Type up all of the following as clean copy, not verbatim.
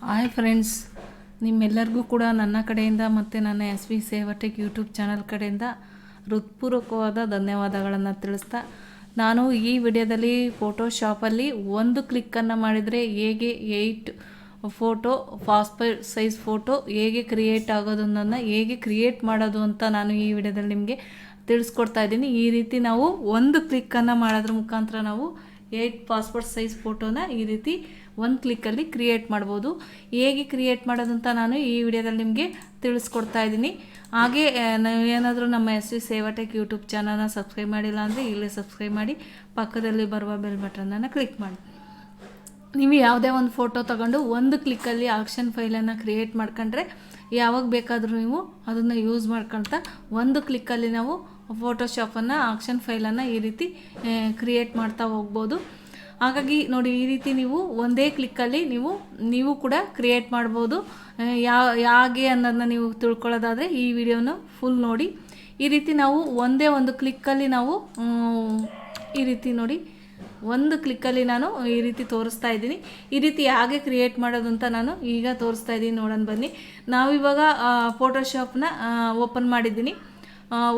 Hi friends, ನಿಮ್ಮೆಲ್ಲರಿಗೂ ಕೂಡ ನನ್ನ ಕಡೆಯಿಂದ ಮತ್ತು ನನ್ನ SV ಸೇವಟೆಕ್ ಯೂಟ್ಯೂಬ್ ಚಾನಲ್ ಕಡೆಯಿಂದ ಹೃತ್ಪೂರ್ವಕವಾದ ಧನ್ಯವಾದಗಳನ್ನು ತಿಳಿಸ್ತಾ, ನಾನು ಈ ವಿಡಿಯೋದಲ್ಲಿ ಫೋಟೋಶಾಪಲ್ಲಿ ಒಂದು ಕ್ಲಿಕ್ಕನ್ನು ಮಾಡಿದರೆ ಹೇಗೆ 8 ಫೋಟೋ ಪಾಸ್ಪೋರ್ಟ್ ಸೈಜ್ ಫೋಟೋ ಹೇಗೆ ಕ್ರಿಯೇಟ್ ಆಗೋದನ್ನು ಹೇಗೆ ಕ್ರಿಯೇಟ್ ಮಾಡೋದು ಅಂತ ನಾನು ಈ ವಿಡಿಯೋದಲ್ಲಿ ನಿಮಗೆ ತಿಳಿಸ್ಕೊಡ್ತಾ ಇದ್ದೀನಿ. ಈ ರೀತಿ ನಾವು ಒಂದು ಕ್ಲಿಕ್ಕನ್ನು ಮಾಡೋದ್ರ ಮುಖಾಂತರ ನಾವು 8 ಪಾಸ್ಪೋರ್ಟ್ ಸೈಜ್ ಫೋಟೋನ ಈ ರೀತಿ ಒಂದು ಕ್ಲಿಕ್ಕಲ್ಲಿ ಕ್ರಿಯೇಟ್ ಮಾಡ್ಬೋದು. ಹೇಗೆ ಕ್ರಿಯೇಟ್ ಮಾಡೋದಂತ ನಾನು ಈ ವಿಡಿಯೋದಲ್ಲಿ ನಿಮಗೆ ತಿಳಿಸ್ಕೊಡ್ತಾ ಇದ್ದೀನಿ. ಹಾಗೆ ಏನಾದರೂ ನಮ್ಮ SV ಸೇವಟೆಕ್ ಯೂಟ್ಯೂಬ್ ಚಾನಲ್ನ ಸಬ್ಸ್ಕ್ರೈಬ್ ಮಾಡಿಲ್ಲ ಅಂದರೆ ಇಲ್ಲೇ ಸಬ್ಸ್ಕ್ರೈಬ್ ಮಾಡಿ, ಪಕ್ಕದಲ್ಲಿ ಬರುವ ಬೆಲ್ ಬಟನನ್ನು ಕ್ಲಿಕ್ ಮಾಡಿ. ನೀವು ಯಾವುದೇ ಒಂದು ಫೋಟೋ ತಗೊಂಡು ಒಂದು ಕ್ಲಿಕ್ಕಲ್ಲಿ ಆಕ್ಷನ್ ಫೈಲನ್ನು ಕ್ರಿಯೇಟ್ ಮಾಡ್ಕೊಂಡ್ರೆ ಯಾವಾಗ ಬೇಕಾದರೂ ನೀವು ಅದನ್ನು ಯೂಸ್ ಮಾಡ್ಕೊಳ್ತಾ ಒಂದು ಕ್ಲಿಕ್ಕಲ್ಲಿ ನಾವು ಫೋಟೋಶಾಪನ್ನು ಆಕ್ಷನ್ ಫೈಲನ್ನು ಈ ರೀತಿ ಕ್ರಿಯೇಟ್ ಮಾಡ್ತಾ ಹೋಗ್ಬೋದು. ಹಾಗಾಗಿ ನೋಡಿ, ಈ ರೀತಿ ನೀವು ಒಂದೇ ಕ್ಲಿಕ್ಕಲ್ಲಿ ನೀವು ಕೂಡ ಕ್ರಿಯೇಟ್ ಮಾಡ್ಬೋದು. ಹೇಗೆ ಅನ್ನೋದನ್ನ ನೀವು ತಿಳ್ಕೊಳ್ಳೋದಾದರೆ ಈ ವಿಡಿಯೋನ ಫುಲ್ ನೋಡಿ. ಈ ರೀತಿ ನಾವು ಒಂದೇ ಒಂದು ಕ್ಲಿಕ್ಕಲ್ಲಿ ನಾವು ಈ ರೀತಿ ನೋಡಿ, ಒಂದು ಕ್ಲಿಕ್ಕಲ್ಲಿ ನಾನು ಈ ರೀತಿ ತೋರಿಸ್ತಾ ಇದ್ದೀನಿ. ಈ ರೀತಿ ಹೇಗೆ ಕ್ರಿಯೇಟ್ ಮಾಡೋದು ಅಂತ ನಾನು ಈಗ ತೋರಿಸ್ತಾ ಇದ್ದೀನಿ, ನೋಡೋಣ ಬನ್ನಿ. ನಾವಿವಾಗ ಫೋಟೋಶಾಪ್ನ ಓಪನ್ ಮಾಡಿದ್ದೀನಿ.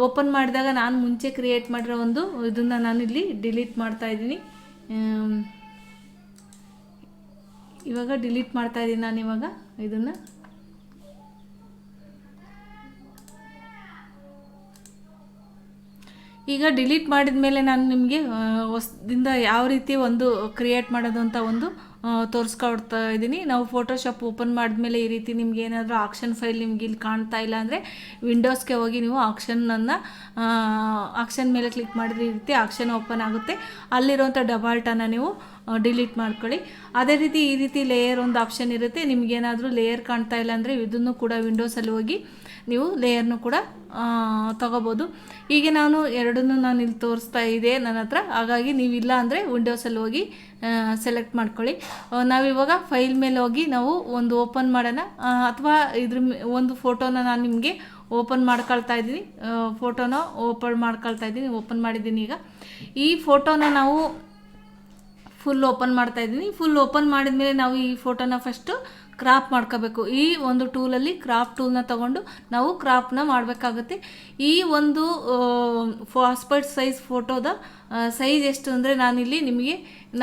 ಓಪನ್ ಮಾಡಿದಾಗ ನಾನು ಮುಂಚೆ ಕ್ರಿಯೇಟ್ ಮಾಡಿರೋ ಒಂದು ಇದನ್ನು ನಾನು ಇಲ್ಲಿ ಡಿಲೀಟ್ ಮಾಡ್ತಾ ಇದ್ದೀನಿ. ಇವಾಗ ಡಿಲೀಟ್ ಮಾಡ್ತಾ ಇದ್ದೀನಿ ನಾನು ಇವಾಗ ಇದನ್ನು. ಈಗ ಡಿಲೀಟ್ ಮಾಡಿದ ಮೇಲೆ ನಾನು ನಿಮಗೆ ಹೊಸದಿಂದ ಯಾವ ರೀತಿ ಒಂದು ಕ್ರಿಯೇಟ್ ಮಾಡೋದು ಅಂತ ಒಂದು ತೋರಿಸ್ಕೊಡ್ತಾ ಇದ್ದೀನಿ. ನಾವು ಫೋಟೋಶಾಪ್ ಓಪನ್ ಮಾಡಿದ್ಮೇಲೆ ಈ ರೀತಿ ನಿಮ್ಗೆ ಏನಾದರೂ ಆಕ್ಷನ್ ಫೈಲ್ ನಿಮ್ಗೆ ಇಲ್ಲಿ ಕಾಣ್ತಾ ಇಲ್ಲ ಅಂದರೆ ವಿಂಡೋಸ್ಗೆ ಹೋಗಿ ನೀವು ಆಕ್ಷನ್ ಮೇಲೆ ಕ್ಲಿಕ್ ಮಾಡಿದ್ರೆ ಈ ರೀತಿ ಆಕ್ಷನ್ ಓಪನ್ ಆಗುತ್ತೆ. ಅಲ್ಲಿರುವಂಥ ಡಬಾಲ್ಟನ್ನು ನೀವು ಡಿಲೀಟ್ ಮಾಡ್ಕೊಳ್ಳಿ. ಅದೇ ರೀತಿ ಈ ರೀತಿ ಲೇಯರ್ ಒಂದು ಆಪ್ಷನ್ ಇರುತ್ತೆ. ನಿಮಗೇನಾದರೂ ಲೇಯರ್ ಕಾಣ್ತಾ ಇಲ್ಲ ಅಂದರೆ ಇದನ್ನು ಕೂಡ ವಿಂಡೋಸಲ್ಲಿ ಹೋಗಿ ನೀವು ಲೇಯರ್ನು ಕೂಡ ತಗೋಬೋದು. ಹೀಗೆ ನಾನು ಎರಡನ್ನೂ ನಾನು ಇಲ್ಲಿ ತೋರಿಸ್ತಾ ಇದೆ ನನ್ನ ಹತ್ರ. ಹಾಗಾಗಿ ನೀವಿಲ್ಲ ಅಂದರೆ ವಿಂಡೋಸಲ್ಲಿ ಹೋಗಿ ಸೆಲೆಕ್ಟ್ ಮಾಡ್ಕೊಳ್ಳಿ. ನಾವಿವಾಗ ಫೈಲ್ ಮೇಲೆ ಹೋಗಿ ನಾವು ಒಂದು ಓಪನ್ ಮಾಡೋಣ, ಅಥವಾ ಒಂದು ಫೋಟೋನ ನಾನು ನಿಮಗೆ ಓಪನ್ ಮಾಡ್ಕೊಳ್ತಾ ಇದ್ದೀನಿ. ಓಪನ್ ಮಾಡಿದ್ದೀನಿ. ಈಗ ಈ ಫೋಟೋನ ನಾವು ಫುಲ್ ಓಪನ್ ಮಾಡ್ತಾ ಇದ್ದೀನಿ. ಫುಲ್ ಓಪನ್ ಮಾಡಿದ ಮೇಲೆ ನಾವು ಈ ಫೋಟೋನ ಫಸ್ಟು ಕ್ರಾಪ್ ಮಾಡ್ಕೋಬೇಕು. ಈ ಒಂದು ಟೂಲಲ್ಲಿ ಕ್ರಾಪ್ ಟೂಲ್ನ ತೊಗೊಂಡು ನಾವು ಕ್ರಾಪ್ನ ಮಾಡಬೇಕಾಗುತ್ತೆ. ಈ ಒಂದು ಪಾಸ್ಪೋರ್ಟ್ ಸೈಜ್ ಫೋಟೋದ ಸೈಜ್ ಎಷ್ಟು ಅಂದರೆ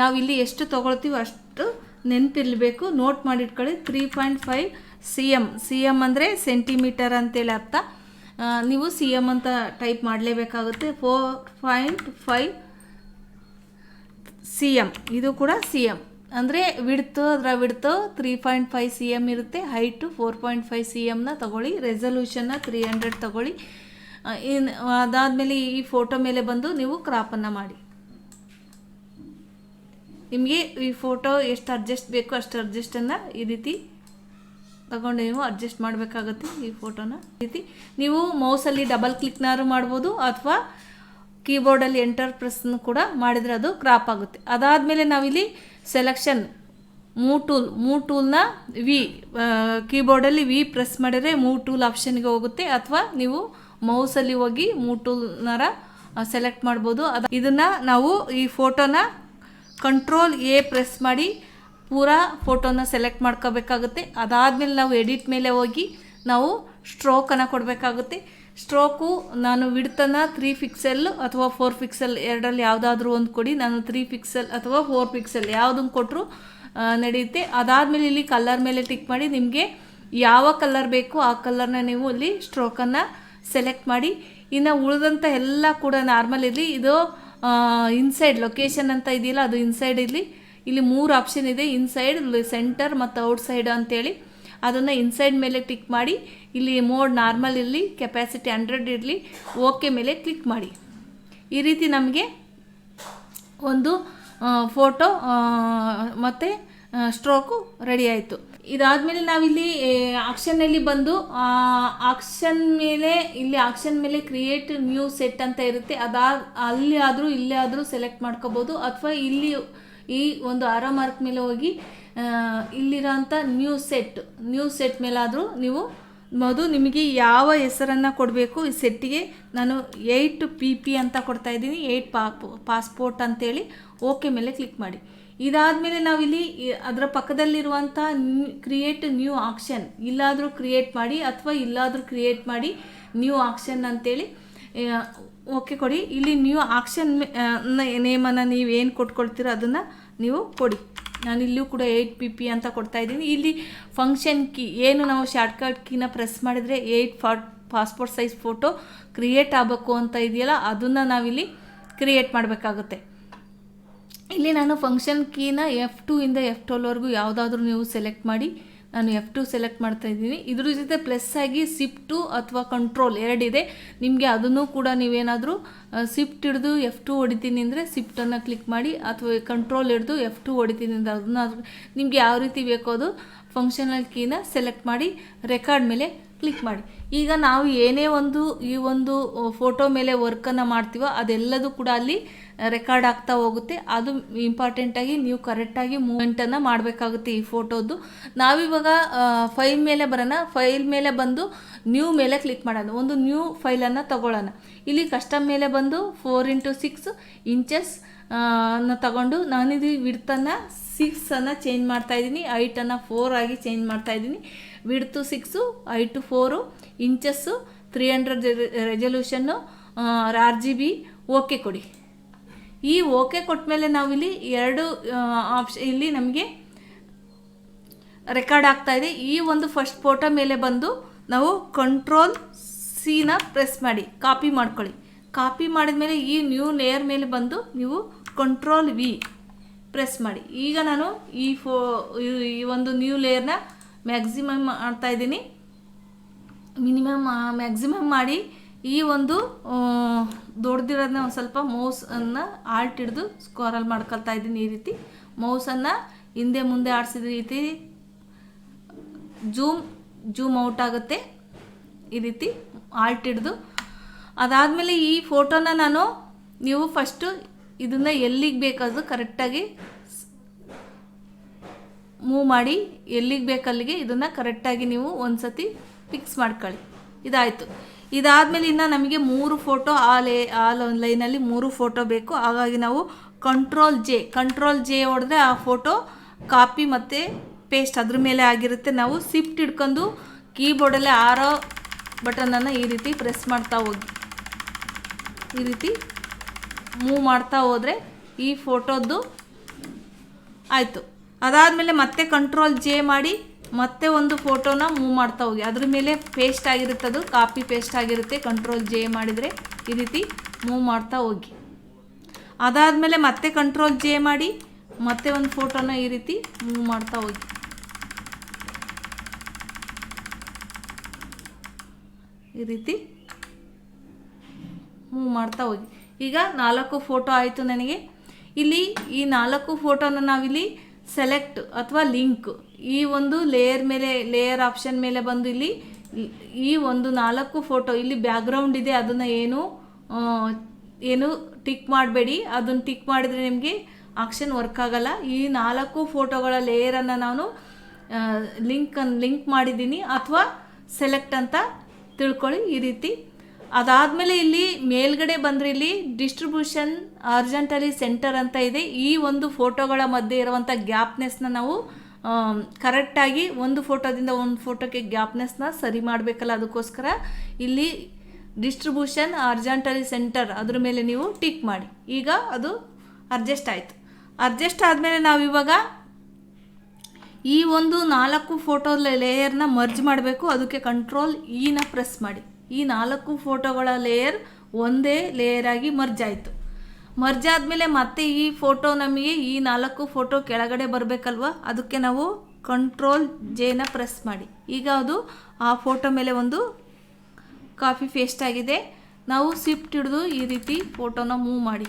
ನಾವಿಲ್ಲಿ ಎಷ್ಟು ತೊಗೊಳ್ತೀವಿ ಅಷ್ಟು ನೆನಪಿರಬೇಕು, ನೋಟ್ ಮಾಡಿಟ್ಕೊಳ್ಳಿ. 3.5 cm ಅಂದರೆ ಸೆಂಟಿಮೀಟರ್ ಅಂತೇಳಿ ಅರ್ಥ. ನೀವು cm ಅಂತ ಟೈಪ್ ಮಾಡಲೇಬೇಕಾಗುತ್ತೆ. 4.5 cm, ಇದು ಕೂಡ cm ಅಂದರೆ ಅದರ ವಿಡ್ತು 3.5 cm ಇರುತ್ತೆ. ಹೈಟು 4.5 cmನ ತಗೊಳ್ಳಿ. ರೆಸಲ್ಯೂಷನ್ನ 300 ತಗೊಳ್ಳಿ. ಅದಾದಮೇಲೆ ಈ ಫೋಟೋ ಮೇಲೆ ಬಂದು ನೀವು ಕ್ರಾಪನ್ನು ಮಾಡಿ. ನಿಮಗೆ ಈ ಫೋಟೋ ಎಷ್ಟು ಅಡ್ಜಸ್ಟ್ ಬೇಕು ಅಷ್ಟು ಅಡ್ಜಸ್ಟನ್ನು ಈ ರೀತಿ ತಗೊಂಡು ನೀವು ಅಡ್ಜಸ್ಟ್ ಮಾಡಬೇಕಾಗುತ್ತೆ. ಈ ಫೋಟೋನ ಈ ರೀತಿ ನೀವು ಮೌಸಲ್ಲಿ ಡಬಲ್ ಕ್ಲಿಕ್ನಾರು ಮಾಡ್ಬೋದು, ಅಥವಾ ಕೀಬೋರ್ಡಲ್ಲಿ ಎಂಟರ್ ಪ್ರೆಸ್ನು ಕೂಡ ಮಾಡಿದರೆ ಅದು ಕ್ರಾಪ್ ಆಗುತ್ತೆ. ಅದಾದಮೇಲೆ ನಾವಿಲ್ಲಿ ಸೆಲೆಕ್ಷನ್ ಮೂವ್ ಟೂಲ್ನ ಕೀಬೋರ್ಡಲ್ಲಿ ವಿ ಪ್ರೆಸ್ ಮಾಡಿದರೆ ಮೂವ್ ಟೂಲ್ ಆಪ್ಷನ್ಗೆ ಹೋಗುತ್ತೆ, ಅಥವಾ ನೀವು ಮೌಸಲ್ಲಿ ಹೋಗಿ ಮೂವ್ ಟೂಲ್ನಾರ ಸೆಲೆಕ್ಟ್ ಮಾಡ್ಬೋದು. ಇದನ್ನು ನಾವು ಈ ಫೋಟೋನ ಕಂಟ್ರೋಲ್ A ಪ್ರೆಸ್ ಮಾಡಿ ಪೂರಾ ಫೋಟೋನ ಸೆಲೆಕ್ಟ್ ಮಾಡ್ಕೋಬೇಕಾಗುತ್ತೆ. ಅದಾದಮೇಲೆ ನಾವು ಎಡಿಟ್ ಮೇಲೆ ಹೋಗಿ ನಾವು ಸ್ಟ್ರೋಕನ್ನು ಕೊಡಬೇಕಾಗುತ್ತೆ. ಸ್ಟ್ರೋಕು ನಾನು ವಿಡ್ತನ್ನು 3 ಪಿಕ್ಸೆಲ್ ಅಥವಾ 4 ಪಿಕ್ಸೆಲ್ ಎರಡರಲ್ಲಿ ಯಾವುದಾದ್ರೂ ಒಂದು ಕೊಡಿ. ನಾನು 3 ಪಿಕ್ಸೆಲ್ ಅಥವಾ 4 ಪಿಕ್ಸೆಲ್ ಯಾವುದನ್ನು ಕೊಟ್ಟರು ನಡೆಯುತ್ತೆ. ಅದಾದಮೇಲೆ ಇಲ್ಲಿ ಕಲರ್ ಮೇಲೆ ಟಿಕ್ ಮಾಡಿ ನಿಮಗೆ ಯಾವ ಕಲರ್ ಬೇಕು ಆ ಕಲರ್ನ ನೀವು ಇಲ್ಲಿ ಸ್ಟ್ರೋಕನ್ನು ಸೆಲೆಕ್ಟ್ ಮಾಡಿ. ಇನ್ನು ಉಳಿದಂಥ ಎಲ್ಲ ಕೂಡ ನಾರ್ಮಲ್ ಇರಲಿ. ಇದು ಇನ್ಸೈಡ್ ಲೊಕೇಶನ್ ಅಂತ ಇದೆಯಲ್ಲ, ಅದು ಇನ್ಸೈಡ್ ಇಲ್ಲಿ 3 ಆಪ್ಷನ್ ಇದೆ: ಇನ್ಸೈಡ್, ಸೆಂಟರ್ ಮತ್ತು ಔಟ್ಸೈಡ್ ಅಂತೇಳಿ. ಅದನ್ನು ಇನ್ಸೈಡ್ ಮೇಲೆ ಟಿಕ್ ಮಾಡಿ. ಇಲ್ಲಿ ಮೋಡ್ ನಾರ್ಮಲ್ ಇರಲಿ, ಕೆಪಾಸಿಟಿ 100 ಇರಲಿ, ಓಕೆ ಮೇಲೆ ಕ್ಲಿಕ್ ಮಾಡಿ. ಈ ರೀತಿ ನಮಗೆ ಒಂದು ಫೋಟೋ ಮತ್ತು ಸ್ಟ್ರೋಕು ರೆಡಿ ಆಯಿತು. ಇದಾದಮೇಲೆ ನಾವಿಲ್ಲಿ ಆಕ್ಷನ್ನಲ್ಲಿ ಬಂದು ಆಕ್ಷನ್ ಮೇಲೆ ಕ್ರಿಯೇಟ್ ನ್ಯೂ ಸೆಟ್ ಅಂತ ಇರುತ್ತೆ. ಅಲ್ಲಿ ಆದರೂ ಇಲ್ಲೇ ಆದರೂ ಸೆಲೆಕ್ಟ್ ಮಾಡ್ಕೋಬೋದು, ಅಥವಾ ಇಲ್ಲಿ ಈ ಒಂದು ಆರೋ ಮಾರ್ಕ್ ಮೇಲೆ ಹೋಗಿ ಇಲ್ಲಿರೋಂಥ ನ್ಯೂ ಸೆಟ್ ಮೇಲಾದರೂ ನೀವು ನಿಮಗೆ ಯಾವ ಹೆಸರನ್ನು ಕೊಡಬೇಕು ಈ ಸೆಟ್ಟಿಗೆ. ನಾನು 8 PP ಅಂತ ಕೊಡ್ತಾಯಿದ್ದೀನಿ, 8 ಪಾಸ್ಪೋರ್ಟ್ ಅಂತೇಳಿ ಓಕೆ ಮೇಲೆ ಕ್ಲಿಕ್ ಮಾಡಿ. ಇದಾದಮೇಲೆ ನಾವಿಲ್ಲಿ ಅದರ ಪಕ್ಕದಲ್ಲಿರುವಂಥ ಕ್ರಿಯೇಟ್ ನ್ಯೂ ಆಕ್ಷನ್ ಇಲ್ಲಾದರೂ ಕ್ರಿಯೇಟ್ ಮಾಡಿ ಅಥವಾ ಇಲ್ಲಾದರೂ ಕ್ರಿಯೇಟ್ ಮಾಡಿ ನ್ಯೂ ಆಕ್ಷನ್ ಅಂತೇಳಿ ಓಕೆ ಕೊಡಿ. ಇಲ್ಲಿ ನ್ಯೂ ಆಕ್ಷನ್ ನೇಮನ್ನು ನೀವು ಏನು ಕೊಟ್ಕೊಳ್ತೀರೋ ಅದನ್ನು ನೀವು ಕೊಡಿ. ನಾನಿಲ್ಲಿಯೂ ಕೂಡ 8PP ಅಂತ ಕೊಡ್ತಾ ಇದ್ದೀನಿ. ಇಲ್ಲಿ ಫಂಕ್ಷನ್ ಕೀ ಏನು ನಾವು ಶಾರ್ಟ್ಕಟ್ ಕೀನ ಪ್ರೆಸ್ ಮಾಡಿದರೆ 8 ಪಾಸ್ಪೋರ್ಟ್ ಸೈಜ್ ಫೋಟೋ ಕ್ರಿಯೇಟ್ ಆಗಬೇಕು ಅಂತ ಇದೆಯಲ್ಲ, ಅದನ್ನು ನಾವಿಲ್ಲಿ ಕ್ರಿಯೇಟ್ ಮಾಡಬೇಕಾಗುತ್ತೆ. ಇಲ್ಲಿ ನಾನು ಫಂಕ್ಷನ್ ಕೀನ F2 ಇಂದ F12ವರೆಗೂ ಯಾವುದಾದ್ರೂ ನೀವು ಸೆಲೆಕ್ಟ್ ಮಾಡಿ, ನಾನು F2 ಸೆಲೆಕ್ಟ್ ಮಾಡ್ತಾ ಇದ್ದೀನಿ. ಇದ್ರ ಜೊತೆ ಪ್ಲಸ್ ಆಗಿ ಶಿಫ್ಟು ಅಥವಾ ಕಂಟ್ರೋಲ್ ಎರಡಿದೆ. ನಿಮಗೆ ಅದನ್ನು ಕೂಡ ನೀವೇನಾದರೂ ಶಿಫ್ಟ್ ಹಿಡಿದು F2 ಹೊಡಿತೀನಿ ಅಂದರೆ ಶಿಫ್ಟನ್ನು ಕ್ಲಿಕ್ ಮಾಡಿ, ಅಥವಾ ಕಂಟ್ರೋಲ್ ಹಿಡಿದು F2 ಹೊಡಿತೀನಿ ಅಂದರೆ ಅದನ್ನು ನಿಮಗೆ ಯಾವ ರೀತಿ ಬೇಕೋ ಅದು ಫಂಕ್ಷನಲ್ ಕೀನ ಸೆಲೆಕ್ಟ್ ಮಾಡಿ ರೆಕಾರ್ಡ್ ಮೇಲೆ ಕ್ಲಿಕ್ ಮಾಡಿ. ಈಗ ನಾವು ಏನೇ ಈ ಒಂದು ಫೋಟೋ ಮೇಲೆ ವರ್ಕನ್ನು ಮಾಡ್ತೀವೋ ಅದೆಲ್ಲದೂ ಕೂಡ ಅಲ್ಲಿ ರೆಕಾರ್ಡ್ ಆಗ್ತಾ ಹೋಗುತ್ತೆ. ಅದು ಇಂಪಾರ್ಟೆಂಟಾಗಿ ನೀವು ಕರೆಕ್ಟಾಗಿ ಮೂಮೆಂಟನ್ನು ಮಾಡಬೇಕಾಗುತ್ತೆ ಈ ಫೋಟೋದು. ನಾವಿವಾಗ ಫೈಲ್ ಮೇಲೆ ಬರೋಣ. ಫೈಲ್ ಮೇಲೆ ಬಂದು ನ್ಯೂ ಮೇಲೆ ಕ್ಲಿಕ್ ಮಾಡೋಣ. ಒಂದು ನ್ಯೂ ಫೈಲನ್ನು ತಗೊಳ್ಳೋಣ. ಇಲ್ಲಿ ಕಸ್ಟಮ್ ಮೇಲೆ ಬಂದು 4x6 ಇಂಚಸ್ ತಗೊಂಡು ನಾನಿದು ವಿಡ್ತನ್ನು 6 ಚೇಂಜ್ ಮಾಡ್ತಾಯಿದ್ದೀನಿ, ಹೈಟನ್ನು 4 ಆಗಿ ಚೇಂಜ್ ಮಾಡ್ತಾಯಿದ್ದೀನಿ. Width 6, height 4, inches 300 ರೆಸಲ್ಯೂಷನ್ನು, RGB. Okay ಕೊಡಿ. ಈ ಓಕೆ ಕೊಟ್ಟ ಮೇಲೆ ನಾವಿಲ್ಲಿ ಎರಡು ಇಲ್ಲಿ ನಮಗೆ ರೆಕಾರ್ಡ್ ಆಗ್ತಾಯಿದೆ. ಈ ಒಂದು ಫಸ್ಟ್ ಫೋಟೋ ಮೇಲೆ ಬಂದು ನಾವು Ctrl+C ಪ್ರೆಸ್ ಮಾಡಿ ಕಾಪಿ ಮಾಡ್ಕೊಳ್ಳಿ. ಕಾಪಿ ಮಾಡಿದ ಮೇಲೆ ಈ ನ್ಯೂ ಲೇಯರ್ ಮೇಲೆ ಬಂದು ನೀವು Ctrl+V ಪ್ರೆಸ್ ಮಾಡಿ. ಈಗ ನಾನು ಈ ಒಂದು ನ್ಯೂ ಲೇಯರ್ನ ಮ್ಯಾಕ್ಸಿಮಮ್ ಮಾಡ್ತಾಯಿದ್ದೀನಿ. ಮ್ಯಾಕ್ಸಿಮಮ್ ಮಾಡಿ ಈ ಒಂದು ದೊಡ್ಡದಿರೋದನ್ನ ಒಂದು ಸ್ವಲ್ಪ ಮೌಸನ್ನು ಆಲ್ಟ್ ಹಿಡಿದು ಸ್ಕ್ರೋಲ್ ಮಾಡ್ಕೊಳ್ತಾ ಇದ್ದೀನಿ. ಈ ರೀತಿ ಮೌಸನ್ನು ಹಿಂದೆ ಮುಂದೆ ಆಡಿಸಿದ ರೀತಿ ಜೂಮ್ ಔಟ್ ಆಗುತ್ತೆ. ಈ ರೀತಿ ಆಲ್ಟ್ ಹಿಡಿದು ಅದಾದಮೇಲೆ ಈ ಫೋಟೋನ ನೀವು ಫಸ್ಟು ಇದನ್ನು ಎಲ್ಲಿಗೆ ಬೇಕಾದರೂ ಕರೆಕ್ಟಾಗಿ ಮೂವ್ ಮಾಡಿ, ಎಲ್ಲಿಗೆ ಬೇಕಲ್ಲಿಗೆ ಇದನ್ನು ಕರೆಕ್ಟಾಗಿ ನೀವು ಒಂದು ಸತಿ ಫಿಕ್ಸ್ ಮಾಡ್ಕೊಳ್ಳಿ. ಇದಾಯಿತು. ಇದಾದಮೇಲೆ ಇನ್ನು ನಮಗೆ 3 ಫೋಟೋ ಆ ಲೈನಲ್ಲಿ 3 ಫೋಟೋ ಬೇಕು. ಹಾಗಾಗಿ ನಾವು Ctrl+J ಹೊಡೆದ್ರೆ ಆ ಫೋಟೋ ಕಾಪಿ ಮತ್ತು ಪೇಸ್ಟ್ ಅದ್ರ ಮೇಲೆ ಆಗಿರುತ್ತೆ. ನಾವು ಶಿಫ್ಟ್ ಹಿಡ್ಕೊಂಡು ಕೀಬೋರ್ಡಲ್ಲಿ ಆರೋ ಬಟನನ್ನು ಈ ರೀತಿ ಪ್ರೆಸ್ ಮಾಡ್ತಾ ಹೋಗಿ ಈ ರೀತಿ ಮೂವ್ ಮಾಡ್ತಾ ಹೋದರೆ ಈ ಫೋಟೋದ್ದು ಆಯಿತು. ಅದಾದಮೇಲೆ ಮತ್ತೆ Ctrl+J ಮಾಡಿ ಮತ್ತೆ ಒಂದು ಫೋಟೋನ ಮೂವ್ ಮಾಡ್ತಾ ಹೋಗಿ. ಅದ್ರ ಮೇಲೆ ಪೇಸ್ಟ್ ಆಗಿರುತ್ತೆ, ಅದು ಕಾಪಿ ಪೇಸ್ಟ್ ಆಗಿರುತ್ತೆ. Ctrl+J ಮಾಡಿದರೆ ಈ ರೀತಿ ಮೂವ್ ಮಾಡ್ತಾ ಹೋಗಿ. ಅದಾದಮೇಲೆ ಮತ್ತೆ Ctrl+J ಮಾಡಿ ಮತ್ತೆ ಒಂದು ಫೋಟೋನ ಈ ರೀತಿ ಮೂವ್ ಮಾಡ್ತಾ ಹೋಗಿ. ಈ ರೀತಿ ಮೂವ್ ಮಾಡ್ತಾ ಹೋಗಿ. ಈಗ 4 ಫೋಟೋ ಆಯಿತು ನನಗೆ. ಇಲ್ಲಿ ಈ 4 ಫೋಟೋನ ನಾವಿಲ್ಲಿ ಸೆಲೆಕ್ಟ್ ಅಥವಾ ಲಿಂಕ್ ಈ ಒಂದು ಲೇಯರ್ ಆಪ್ಷನ್ ಮೇಲೆ ಬಂದು ಇಲ್ಲಿ ಈ ಒಂದು 4 ಫೋಟೋ ಇಲ್ಲಿ ಬ್ಯಾಕ್ಗ್ರೌಂಡ್ ಇದೆ, ಅದನ್ನು ಏನು ಟಿಕ್ ಮಾಡಬೇಡಿ. ಅದನ್ನು ಟಿಕ್ ಮಾಡಿದರೆ ನಿಮಗೆ ಆಕ್ಷನ್ ವರ್ಕ್ ಆಗಲ್ಲ. ಈ 4 ಫೋಟೋಗಳ ಲೇಯರನ್ನು ನಾನು ಲಿಂಕ್ ಮಾಡಿದ್ದೀನಿ ಅಥವಾ ಸೆಲೆಕ್ಟ್ ಅಂತ ತಿಳ್ಕೊಳ್ಳಿ. ಈ ರೀತಿ ಅದಾದಮೇಲೆ ಇಲ್ಲಿ ಮೇಲ್ಗಡೆ ಬಂದರೆ ಇಲ್ಲಿ ಡಿಸ್ಟ್ರಿಬ್ಯೂಷನ್ ಹಾರಿಜಾಂಟಲಿ ಸೆಂಟರ್ ಅಂತ ಇದೆ. ಈ ಒಂದು ಫೋಟೋಗಳ ಮಧ್ಯೆ ಇರುವಂಥ ಗ್ಯಾಪ್ನೆಸ್ನ ನಾವು ಕರೆಕ್ಟಾಗಿ ಒಂದು ಫೋಟೋದಿಂದ ಒಂದು ಫೋಟೋಕ್ಕೆ ಗ್ಯಾಪ್ನೆಸ್ನ ಸರಿ ಮಾಡಬೇಕಲ್ಲ, ಅದಕ್ಕೋಸ್ಕರ ಇಲ್ಲಿ ಡಿಸ್ಟ್ರಿಬ್ಯೂಷನ್ ಹಾರಿಜಾಂಟಲಿ ಸೆಂಟರ್ ಅದ್ರ ಮೇಲೆ ನೀವು ಟಿಕ್ ಮಾಡಿ. ಈಗ ಅದು ಅಡ್ಜಸ್ಟ್ ಆಯಿತು. ಅಡ್ಜಸ್ಟ್ ಆದಮೇಲೆ ನಾವಿವಾಗ ಈ ಒಂದು 4 ಫೋಟೋ ಲೇಯರ್ನ ಮರ್ಜ್ ಮಾಡಬೇಕು. ಅದಕ್ಕೆ Ctrl+E ಪ್ರೆಸ್ ಮಾಡಿ. ಈ 4 ಫೋಟೋಗಳ ಲೇಯರ್ ಒಂದೇ ಲೇಯರ್ ಆಗಿ ಮರ್ಜ್ ಆಯಿತು. ಮರ್ಜ್ ಆದಮೇಲೆ ಮತ್ತೆ ಈ ಫೋಟೋ ನಮಗೆ ಈ 4 ಫೋಟೋ ಕೆಳಗಡೆ ಬರಬೇಕಲ್ವ, ಅದಕ್ಕೆ ನಾವು Ctrl+J ಪ್ರೆಸ್ ಮಾಡಿ. ಈಗ ಅದು ಆ ಫೋಟೋ ಮೇಲೆ ಒಂದು ಕಾಪಿ ಪೇಸ್ಟ್ ಆಗಿದೆ. ನಾವು ಶಿಫ್ಟ್ ಹಿಡಿದು ಈ ರೀತಿ ಫೋಟೋನ ಮೂವ್ ಮಾಡಿ.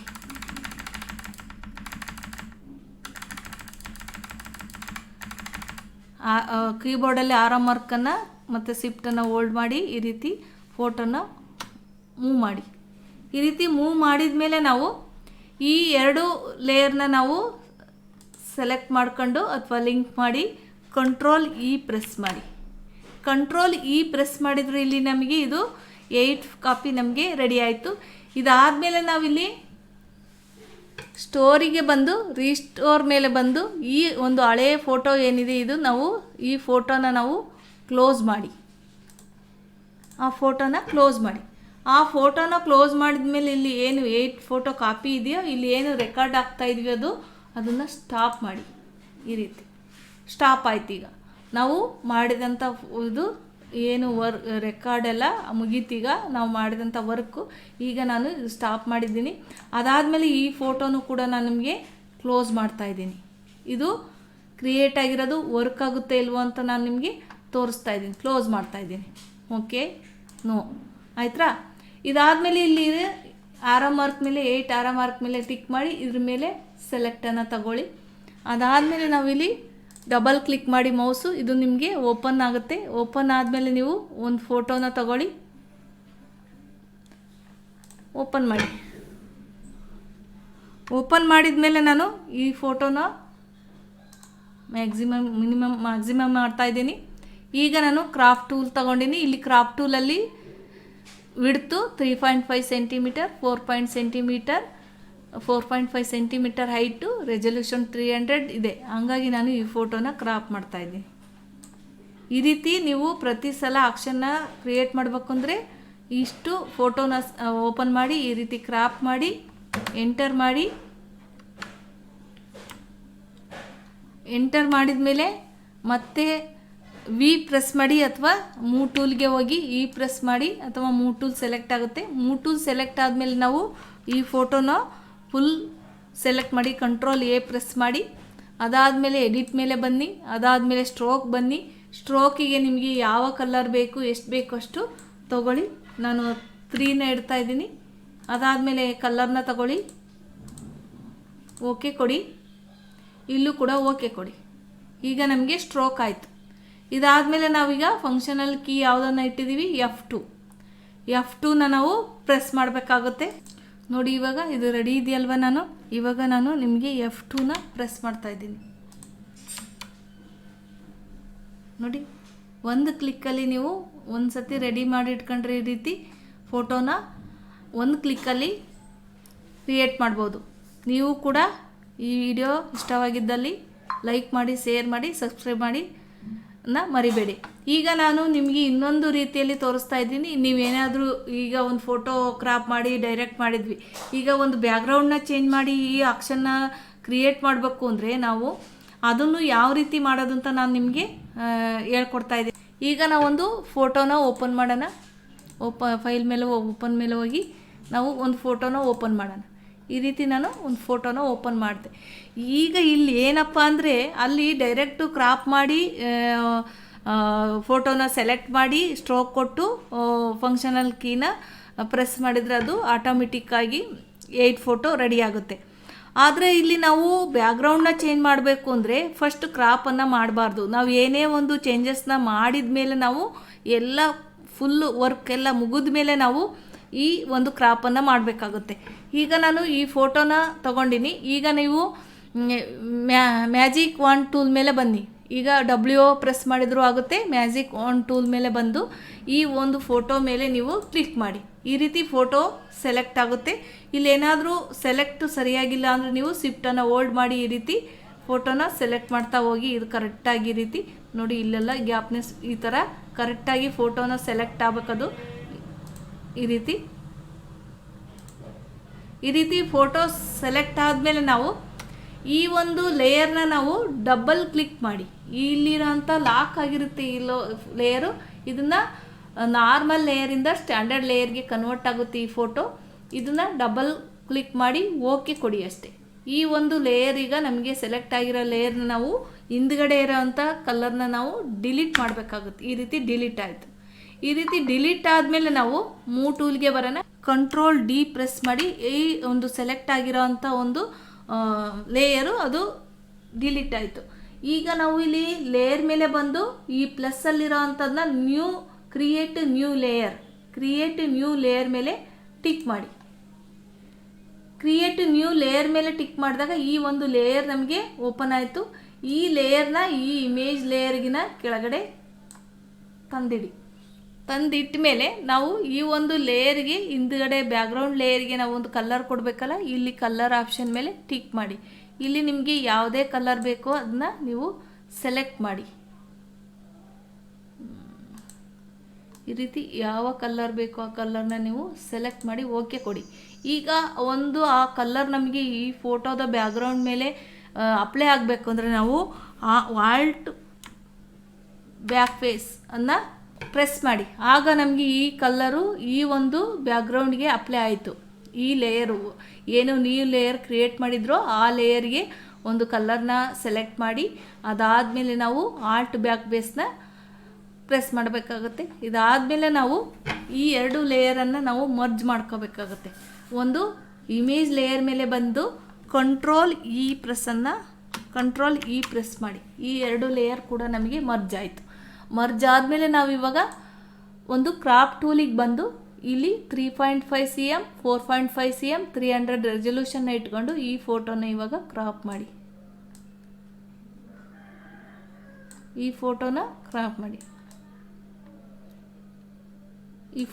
ಕೀಬೋರ್ಡಲ್ಲಿ ಆರೋ ಮಾರ್ಕನ್ನು ಮತ್ತು ಶಿಫ್ಟನ್ನು ಹೋಲ್ಡ್ ಮಾಡಿ ಈ ರೀತಿ ಫೋಟೋನ ಮೂವ್ ಮಾಡಿ. ಈ ರೀತಿ ಮೂವ್ ಮಾಡಿದ ಮೇಲೆ ನಾವು ಈ 2 ಲೇಯರ್ನ ನಾವು ಸೆಲೆಕ್ಟ್ ಮಾಡ್ಕೊಂಡು ಅಥವಾ ಲಿಂಕ್ ಮಾಡಿ Ctrl+E ಪ್ರೆಸ್ ಮಾಡಿ. Ctrl+E ಪ್ರೆಸ್ ಮಾಡಿದರೆ ಇಲ್ಲಿ ನಮಗೆ ಇದು 8 ಕಾಪಿ ನಮಗೆ ರೆಡಿ ಆಯಿತು. ಇದಾದಮೇಲೆ ನಾವಿಲ್ಲಿ ಸ್ಟೋರಿಗೆ ಬಂದು ರೀಸ್ಟೋರ್ ಮೇಲೆ ಬಂದು ಈ ಒಂದು ಹಳೆಯ ಫೋಟೋ ಏನಿದೆ ಇದು ನಾವು ಈ ಫೋಟೋನ ನಾವು ಕ್ಲೋಸ್ ಮಾಡಿ, ಆ ಫೋಟೋನ ಕ್ಲೋಸ್ ಮಾಡಿ. ಆ ಫೋಟೋನ ಕ್ಲೋಸ್ ಮಾಡಿದ ಮೇಲೆ ಇಲ್ಲಿ ಏನು 8 ಫೋಟೋ ಕಾಪಿ ಇದೆಯೋ ಇಲ್ಲಿ ಏನು ರೆಕಾರ್ಡ್ ಆಗ್ತಾ ಇದೆಯೋ ಅದನ್ನು ಸ್ಟಾಪ್ ಮಾಡಿ. ಈ ರೀತಿ ಸ್ಟಾಪ್ ಆಯ್ತು. ಈಗ ನಾವು ಮಾಡಿದಂಥ ಇದು ಏನು ರೆಕಾರ್ಡೆಲ್ಲ ಮುಗೀತೀಗ, ನಾವು ಮಾಡಿದಂಥ ವರ್ಕು ಈಗ ನಾನು ಸ್ಟಾಪ್ ಮಾಡಿದ್ದೀನಿ. ಅದಾದಮೇಲೆ ಈ ಫೋಟೋನು ಕೂಡ ನಾನು ನಿಮಗೆ ಕ್ಲೋಸ್ ಮಾಡ್ತಾಯಿದ್ದೀನಿ. ಇದು ಕ್ರಿಯೇಟ್ ಆಗಿರೋದು ವರ್ಕ್ ಆಗುತ್ತೆ ಇಲ್ವೋ ಅಂತ ನಾನು ನಿಮಗೆ ತೋರಿಸ್ತಾ ಇದ್ದೀನಿ, ಕ್ಲೋಸ್ ಮಾಡ್ತಾಯಿದ್ದೀನಿ. ಓಕೆ, ನೋ ಆಯ್ತಾ. ಇದಾದಮೇಲೆ ಇಲ್ಲಿ ಆರೋ ಮಾರ್ಕ್ ಮೇಲೆ 8 ಆರೋ ಮಾರ್ಕ್ ಮೇಲೆ ಟಿಕ್ ಮಾಡಿ ಇದ್ರ ಮೇಲೆ ಸೆಲೆಕ್ಟನ್ನು ತಗೊಳ್ಳಿ. ಅದಾದಮೇಲೆ ನಾವಿಲ್ಲಿ ಡಬಲ್ ಕ್ಲಿಕ್ ಮಾಡಿ ಮೌಸು, ಇದು ನಿಮಗೆ ಓಪನ್ ಆಗುತ್ತೆ. ಓಪನ್ ಆದಮೇಲೆ ನೀವು ಒಂದು ಫೋಟೋನ ತಗೊಳ್ಳಿ, ಓಪನ್ ಮಾಡಿ. ಓಪನ್ ಮಾಡಿದ ಮೇಲೆ ನಾನು ಈ ಫೋಟೋನ ಮ್ಯಾಕ್ಸಿಮಮ್ ಮಾಡ್ತಾಯಿದ್ದೀನಿ. ಈಗ ನಾನು ಕ್ರಾಫ್ಟ್ ಟೂಲ್ ತಗೊಂಡಿನಿ. ಇಲ್ಲಿ ಕ್ರಾಫ್ಟ್ ಟೂಲಲ್ಲಿ width 3.5 centimetre, 4.5 centimetre height, resolution 300 ಇದೆ. ಹಂಗಾಗಿ ನಾನು ಈ ಫೋಟೋನ ಕ್ರಾಪ್ ಮಾಡ್ತಾಯಿದ್ದೀನಿ. ಈ ರೀತಿ ನೀವು ಪ್ರತಿ ಸಲ ಆಕ್ಷನ್ನ ಕ್ರಿಯೇಟ್ ಮಾಡಬೇಕು ಅಂದರೆ ಇಷ್ಟು ಫೋಟೋನ ಓಪನ್ ಮಾಡಿ ಈ ರೀತಿ ಕ್ರಾಪ್ ಮಾಡಿ ಎಂಟರ್ ಮಾಡಿ. ಎಂಟರ್ ಮಾಡಿದ ಮೇಲೆ ಮತ್ತೆ ವಿ ಪ್ರೆಸ್ ಮಾಡಿ ಅಥವಾ ಮೂವ್ ಟೂಲ್ಗೆ ಹೋಗಿ ಈ ಪ್ರೆಸ್ ಮಾಡಿ ಅಥವಾ ಮೂವ್ ಟೂಲ್ ಸೆಲೆಕ್ಟ್ ಆಗುತ್ತೆ. ಮೂವ್ ಟೂಲ್ ಸೆಲೆಕ್ಟ್ ಆದಮೇಲೆ ನಾವು ಈ ಫೋಟೋನ ಫುಲ್ ಸೆಲೆಕ್ಟ್ ಮಾಡಿ ಕಂಟ್ರೋಲ್ ಎ ಪ್ರೆಸ್ ಮಾಡಿ. ಅದಾದಮೇಲೆ ಎಡಿಟ್ ಮೇಲೆ ಬನ್ನಿ. ಅದಾದಮೇಲೆ ಸ್ಟ್ರೋಕ್ ಬನ್ನಿ. ಸ್ಟ್ರೋಕಿಗೆ ನಿಮಗೆ ಯಾವ ಕಲರ್ ಬೇಕು, ಎಷ್ಟು ಬೇಕು ಅಷ್ಟು ತಗೊಳ್ಳಿ. ನಾನು 3ನ ಇಡ್ತಾ ಇದ್ದೀನಿ. ಅದಾದಮೇಲೆ ಕಲರ್ನ ತಗೊಳ್ಳಿ, ಓಕೆ ಕೊಡಿ. ಇಲ್ಲೂ ಕೂಡ ಓಕೆ ಕೊಡಿ. ಈಗ ನಮಗೆ ಸ್ಟ್ರೋಕ್ ಆಯಿತು. ಇದಾದಮೇಲೆ ನಾವೀಗ ಫಂಕ್ಷನಲ್ ಕೀ ಯಾವುದನ್ನು ಇಟ್ಟಿದ್ದೀವಿ, F2ನ ನಾವು ಪ್ರೆಸ್ ಮಾಡಬೇಕಾಗುತ್ತೆ. ನೋಡಿ ಇವಾಗ ಇದು ರೆಡಿ ಇದೆಯಲ್ವ. ಇವಾಗ ನಾನು ನಿಮಗೆ F2ನ ಪ್ರೆಸ್ ಮಾಡ್ತಾಯಿದ್ದೀನಿ. ನೋಡಿ, ಒಂದು ಕ್ಲಿಕ್ಕಲ್ಲಿ ನೀವು ಒಂದು ಸತಿ ರೆಡಿ ಮಾಡಿ ಇಟ್ಕೊಂಡ್ರೆ ಈ ರೀತಿ ಫೋಟೋನ ಒಂದು ಕ್ಲಿಕ್ಕಲ್ಲಿ ಕ್ರಿಯೇಟ್ ಮಾಡ್ಬೋದು. ನೀವು ಕೂಡ ಈ ವಿಡಿಯೋ ಇಷ್ಟವಾಗಿದ್ದಲ್ಲಿ ಲೈಕ್ ಮಾಡಿ, ಶೇರ್ ಮಾಡಿ, ಸಬ್ಸ್ಕ್ರೈಬ್ ಮಾಡಿ ಮರಿಬೇಡಿ. ಈಗ ನಾನು ನಿಮಗೆ ಇನ್ನೊಂದು ರೀತಿಯಲ್ಲಿ ತೋರಿಸ್ತಾ ಇದ್ದೀನಿ. ನೀವೇನಾದರೂ ಈಗ ಒಂದು ಫೋಟೋ ಕ್ರಾಪ್ ಮಾಡಿ ಡೈರೆಕ್ಟ್ ಮಾಡಿದ್ವಿ, ಈಗ ಒಂದು ಬ್ಯಾಕ್ಗ್ರೌಂಡನ್ನ ಚೇಂಜ್ ಮಾಡಿ ಈ ಆಕ್ಷನ್ನ ಕ್ರಿಯೇಟ್ ಮಾಡಬೇಕು ಅಂದರೆ ನಾವು ಅದನ್ನು ಯಾವ ರೀತಿ ಮಾಡೋದು ಅಂತ ನಾನು ನಿಮಗೆ ಹೇಳ್ಕೊಡ್ತಾ ಇದ್ದೀನಿ. ಈಗ ನಾವೊಂದು ಫೋಟೋನ ಓಪನ್ ಮಾಡೋಣ. ಫೈಲ್ ಮೇಲೆ ಓಪನ್ ಮೇಲೆ ಹೋಗಿ ನಾವು ಒಂದು ಫೋಟೋನ ಓಪನ್ ಮಾಡೋಣ. ಈ ರೀತಿ ನಾನು ಒಂದು ಫೋಟೋನ ಓಪನ್ ಮಾಡಿದೆ. ಈಗ ಇಲ್ಲಿ ಏನಪ್ಪ ಅಂದರೆ ಅಲ್ಲಿ ಡೈರೆಕ್ಟು ಕ್ರಾಪ್ ಮಾಡಿ ಫೋಟೋನ ಸೆಲೆಕ್ಟ್ ಮಾಡಿ ಸ್ಟ್ರೋಕ್ ಕೊಟ್ಟು ಫಂಕ್ಷನಲ್ ಕೀನ ಪ್ರೆಸ್ ಮಾಡಿದರೆ ಅದು ಆಟೋಮೆಟಿಕ್ಕಾಗಿ 8 ಫೋಟೋ ರೆಡಿ ಆಗುತ್ತೆ. ಆದರೆ ಇಲ್ಲಿ ನಾವು ಬ್ಯಾಕ್ಗ್ರೌಂಡನ್ನ ಚೇಂಜ್ ಮಾಡಬೇಕು ಅಂದರೆ ಫಸ್ಟ್ ಕ್ರಾಪನ್ನು ಮಾಡಬಾರ್ದು. ನಾವು ಏನೇ ಒಂದು ಚೇಂಜಸ್ನ ಮಾಡಿದ ಮೇಲೆ ನಾವು ಎಲ್ಲ ಫುಲ್ಲು ವರ್ಕ್ ಎಲ್ಲ ಮುಗಿದ ಮೇಲೆ ನಾವು ಈ ಒಂದು ಕ್ರಾಪನ್ನು ಮಾಡಬೇಕಾಗುತ್ತೆ. ಈಗ ನಾನು ಈ ಫೋಟೋನ ತಗೊಂಡಿನಿ. ಈಗ ನೀವು ಮ್ಯಾಜಿಕ್ ವಾಂಡ್ ಟೂಲ್ ಮೇಲೆ ಬನ್ನಿ. ಈಗ W ಪ್ರೆಸ್ ಮಾಡಿದರೂ ಆಗುತ್ತೆ. ಮ್ಯಾಜಿಕ್ ವಾಂಡ್ ಟೂಲ್ ಮೇಲೆ ಬಂದು ಈ ಒಂದು ಫೋಟೋ ಮೇಲೆ ನೀವು ಕ್ಲಿಕ್ ಮಾಡಿ. ಈ ರೀತಿ ಫೋಟೋ ಸೆಲೆಕ್ಟ್ ಆಗುತ್ತೆ. ಇಲ್ಲೇನಾದರೂ ಸೆಲೆಕ್ಟ್ ಸರಿಯಾಗಿಲ್ಲ ಅಂದರೆ ನೀವು ಶಿಫ್ಟನ್ನು ಹೋಲ್ಡ್ ಮಾಡಿ ಈ ರೀತಿ ಫೋಟೋನ ಸೆಲೆಕ್ಟ್ ಮಾಡ್ತಾ ಹೋಗಿ. ಇದು ಕರೆಕ್ಟಾಗಿ ಈ ರೀತಿ ನೋಡಿ, ಇಲ್ಲೆಲ್ಲ ಗ್ಯಾಪ್ನೆಸ್ ಈ ಥರ ಕರೆಕ್ಟಾಗಿ ಫೋಟೋನ ಸೆಲೆಕ್ಟ್ ಆಗಬೇಕದು. ಈ ರೀತಿ ಫೋಟೋ ಸೆಲೆಕ್ಟ್ ಆದಮೇಲೆ ನಾವು ಈ ಒಂದು ಲೇಯರ್ನ ನಾವು ಡಬಲ್ ಕ್ಲಿಕ್ ಮಾಡಿ. ಇಲ್ಲಿರೋಂಥ ಲಾಕ್ ಆಗಿರುತ್ತೆ ಈ ಲೇಯರು, ಇದನ್ನು ನಾರ್ಮಲ್ ಲೇಯರಿಂದ ಸ್ಟ್ಯಾಂಡರ್ಡ್ ಲೇಯರ್ಗೆ ಕನ್ವರ್ಟ್ ಆಗುತ್ತೆ ಈ ಫೋಟೋ. ಇದನ್ನು ಡಬಲ್ ಕ್ಲಿಕ್ ಮಾಡಿ ಓಕೆ ಕೊಡಿ ಅಷ್ಟೇ. ಈ ಒಂದು ಲೇಯರ್ ಈಗ ನಮಗೆ ಸೆಲೆಕ್ಟ್ ಆಗಿರೋ ಲೇಯರ್ನ ನಾವು ಹಿಂದ್ಗಡೆ ಇರೋವಂಥ ಕಲರ್ನ ನಾವು ಡಿಲೀಟ್ ಮಾಡಬೇಕಾಗುತ್ತೆ. ಈ ರೀತಿ ಡಿಲೀಟ್ ಆಯಿತು. ಈ ರೀತಿ ಡಿಲೀಟ್ ಆದಮೇಲೆ ನಾವು ಮೂವ್ ಟೂಲ್ಗೆ ಬರೋಣ. ಕಂಟ್ರೋಲ್ D ಪ್ರೆಸ್ ಮಾಡಿ ಈ ಒಂದು ಸೆಲೆಕ್ಟ್ ಆಗಿರೋ ಅಂಥ ಒಂದು ಲೇಯರು ಅದು ಡಿಲೀಟ್ ಆಯಿತು. ಈಗ ನಾವು ಇಲ್ಲಿ ಲೇಯರ್ ಮೇಲೆ ಬಂದು ಈ ಪ್ಲಸ್ಸಲ್ಲಿರೋ ಅಂಥದ್ದನ್ನ ಕ್ರಿಯೇಟ್ ನ್ಯೂ ಲೇಯರ್ ಮೇಲೆ ಟಿಕ್ ಮಾಡಿ. ಕ್ರಿಯೇಟ್ ನ್ಯೂ ಲೇಯರ್ ಮೇಲೆ ಟಿಕ್ ಮಾಡಿದಾಗ ಈ ಒಂದು ಲೇಯರ್ ನಮಗೆ ಓಪನ್ ಆಯಿತು. ಈ ಲೇಯರ್ನ ಈ ಇಮೇಜ್ ಲೇಯರ್ಗಿನ ಕೆಳಗಡೆ ತಂದಿಟ್ಟ ಮೇಲೆ ನಾವು ಈ ಒಂದು ಲೇಯರ್ಗೆ ಹಿಂದ್ಗಡೆ ಬ್ಯಾಕ್ಗ್ರೌಂಡ್ ಲೇಯರ್ಗೆ ನಾವು ಒಂದು ಕಲರ್ ಕೊಡಬೇಕಲ್ಲ, ಇಲ್ಲಿ ಕಲರ್ ಆಪ್ಷನ್ ಮೇಲೆ ಟಿಕ್ ಮಾಡಿ. ಇಲ್ಲಿ ನಿಮಗೆ ಯಾವುದೇ ಕಲರ್ ಬೇಕೋ ಅದನ್ನ ನೀವು ಸೆಲೆಕ್ಟ್ ಮಾಡಿ. ಈ ರೀತಿ ಯಾವ ಕಲರ್ ಬೇಕೋ ಆ ಕಲರ್ನ ನೀವು ಸೆಲೆಕ್ಟ್ ಮಾಡಿ ಓಕೆ ಕೊಡಿ. ಈಗ ಒಂದು ಆ ಕಲರ್ ನಮಗೆ ಈ ಫೋಟೋದ ಬ್ಯಾಕ್ಗ್ರೌಂಡ್ ಮೇಲೆ ಅಪ್ಲೈ ಆಗಬೇಕು ಅಂದರೆ ನಾವು ಆ ಆಲ್ಟ್ ಬ್ಯಾಕ್ ಫೇಸ್ ಅನ್ನು ಪ್ರೆಸ್ ಮಾಡಿ. ಆಗ ನಮಗೆ ಈ ಕಲ್ಲರು ಈ ಒಂದು ಬ್ಯಾಕ್ಗ್ರೌಂಡ್ಗೆ ಅಪ್ಲೈ ಆಯಿತು. ಈ ಲೇಯರು ಏನು ನೀವು ಲೇಯರ್ ಕ್ರಿಯೇಟ್ ಮಾಡಿದ್ರೋ ಆ ಲೇಯರ್ಗೆ ಒಂದು ಕಲರ್ನ ಸೆಲೆಕ್ಟ್ ಮಾಡಿ, ಅದಾದಮೇಲೆ ನಾವು ಆಲ್ಟ್ ಬ್ಯಾಕ್ ಬೇಸ್ನ ಪ್ರೆಸ್ ಮಾಡಬೇಕಾಗುತ್ತೆ. ಇದಾದಮೇಲೆ ನಾವು ಈ ಎರಡು ಲೇಯರನ್ನು ನಾವು ಮರ್ಜ್ ಮಾಡ್ಕೋಬೇಕಾಗುತ್ತೆ. ಒಂದು ಇಮೇಜ್ ಲೇಯರ್ ಮೇಲೆ ಬಂದು ಕಂಟ್ರೋಲ್ ಇ ಪ್ರೆಸ್ ಮಾಡಿ. ಈ ಎರಡು ಲೇಯರ್ ಕೂಡ ನಮಗೆ ಮರ್ಜ್ ಆಯಿತು. ಮರ್ಜ್ ಆದಮೇಲೆ ನಾವು ಇವಾಗ ಒಂದು ಕ್ರಾಪ್ ಟೂಲಿಗೆ ಬಂದು ಇಲ್ಲಿ 3.5 cm 4.5 cm 300 ರೆಸಲ್ಯೂಷನ್ನ ಇಟ್ಕೊಂಡು ಈ ಫೋಟೋನ ಇವಾಗ ಕ್ರಾಪ್ ಮಾಡಿ. ಈ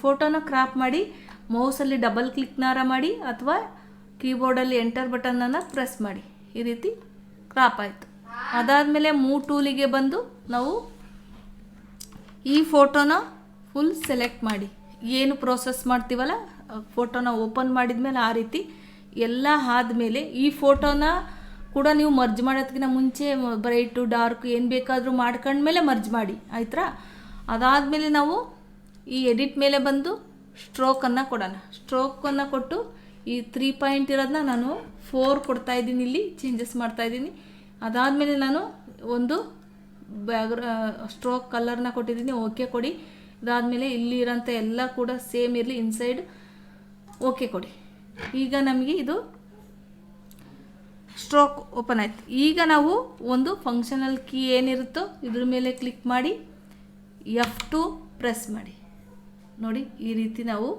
ಫೋಟೋನ ಕ್ರಾಪ್ ಮಾಡಿ ಮೌಸಲ್ಲಿ ಡಬಲ್ ಕ್ಲಿಕ್ನಾರ ಮಾಡಿ ಅಥವಾ ಕೀಬೋರ್ಡಲ್ಲಿ ಎಂಟರ್ ಬಟನನ್ನು ಪ್ರೆಸ್ ಮಾಡಿ. ಈ ರೀತಿ ಕ್ರಾಪ್ ಆಯಿತು. ಅದಾದಮೇಲೆ ಮೂವ್ ಟೂಲಿಗೆ ಬಂದು ನಾವು ಈ ಫೋಟೋನ ಫುಲ್ ಸೆಲೆಕ್ಟ್ ಮಾಡಿ. ಏನು ಪ್ರೋಸೆಸ್ ಮಾಡ್ತೀವಲ್ಲ ಫೋಟೋನ ಓಪನ್ ಮಾಡಿದ್ಮೇಲೆ ಆ ರೀತಿ ಎಲ್ಲ ಆದಮೇಲೆ ಈ ಫೋಟೋನ ಕೂಡ ನೀವು ಮರ್ಜ್ ಮಾಡೋದಕ್ಕಿಂತ ಮುಂಚೆ ಬ್ರೈಟು ಡಾರ್ಕ್ ಏನು ಬೇಕಾದರೂ ಮಾಡ್ಕೊಂಡ್ಮೇಲೆ ಮರ್ಜ್ ಮಾಡಿ, ಆಯ್ತಾ. ಅದಾದಮೇಲೆ ನಾವು ಈ ಎಡಿಟ್ ಮೇಲೆ ಬಂದು ಸ್ಟ್ರೋಕನ್ನು ಕೊಡೋಣ. ಸ್ಟ್ರೋಕನ್ನು ಕೊಟ್ಟು ಈ 3 ಪಾಯಿಂಟ್ ಇರೋದನ್ನ ನಾನು 4 ಕೊಡ್ತಾಯಿದ್ದೀನಿ, ಇಲ್ಲಿ ಚೇಂಜಸ್ ಮಾಡ್ತಾಯಿದ್ದೀನಿ. ಅದಾದಮೇಲೆ ನಾನು ಒಂದು ಸ್ಟ್ರೋಕ್ ಕಲರ್ನ ಕೊಟ್ಟಿದ್ದೀನಿ, ಓಕೆ ಕೊಡಿ. ಇದಾದಮೇಲೆ ಇಲ್ಲಿ ಇರೋಂಥ ಎಲ್ಲ ಕೂಡ ಸೇಮ್ ಇರಲಿ, ಇನ್ಸೈಡ್ ಓಕೆ ಕೊಡಿ. ಈಗ ನಮಗೆ ಇದು ಸ್ಟ್ರೋಕ್ ಓಪನ್ ಆಯ್ತು. ಈಗ ನಾವು ಒಂದು ಫಂಕ್ಷನಲ್ ಕೀ ಏನಿರುತ್ತೋ ಇದ್ರ ಮೇಲೆ ಕ್ಲಿಕ್ ಮಾಡಿ F2 ಪ್ರೆಸ್ ಮಾಡಿ. ನೋಡಿ ಈ ರೀತಿ ನಾವು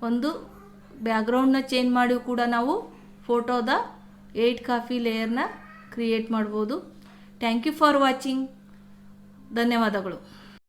ಒಂದು ಬ್ಯಾಕ್ಗ್ರೌಂಡ್ನ ಚೇಂಜ್ ಮಾಡಿ ಕೂಡ ನಾವು ಫೋಟೋದ 8 ಕಾಪಿ ಲೇಯರ್ನ ಕ್ರಿಯೇಟ್ ಮಾಡ್ಬೋದು. Thank you for watching. ಧನ್ಯವಾದಗಳು.